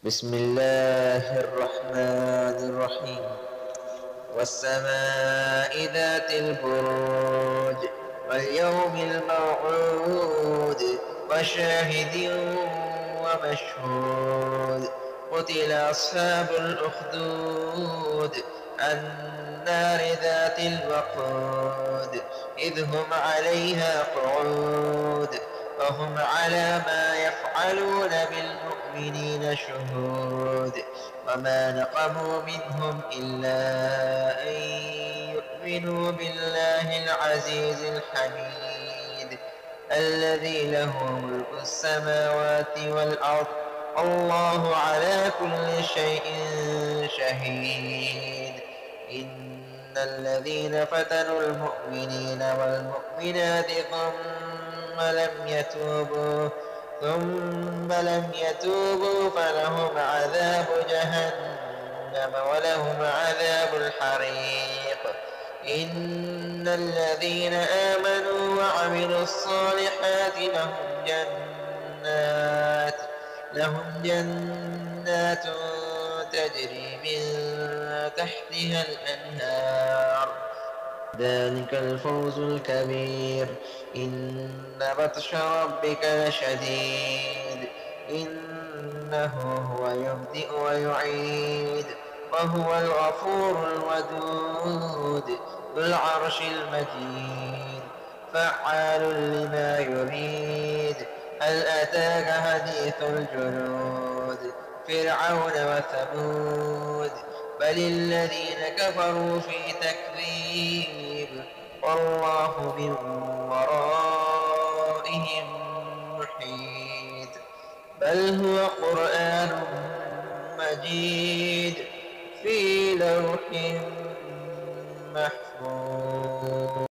بسم الله الرحمن الرحيم. والسماء ذات البروج واليوم الموعود وشاهد ومشهود. قتل أصحاب الأخدود النار ذات الوقود إذ هم عليها قعود وهم على ما يفعلون بالمؤمنين شهود. وما نقموا منهم إلا أن يؤمنوا بالله العزيز الحميد الذي له ملك السماوات والأرض الله على كل شيء شهيد. إن الذين فتنوا المؤمنين والمؤمنات ثم لم يتوبوا فلهم عذاب جهنم ولهم عذاب الحريق. إن الذين آمنوا وعملوا الصالحات لهم جنات تجري من تحتها الأنهار ذلك الفوز الكبير. إن بطش ربك لشديد إنه هو يبدئ ويعيد وهو الغفور الودود ذو العرش المجيد فعال لما يريد. هل أتاك حديث الجنود فرعون وثمود بل الذين كفروا في تكذيب والله من ورائهم محيط. بل هو قرآن مجيد في لوح محفوظ.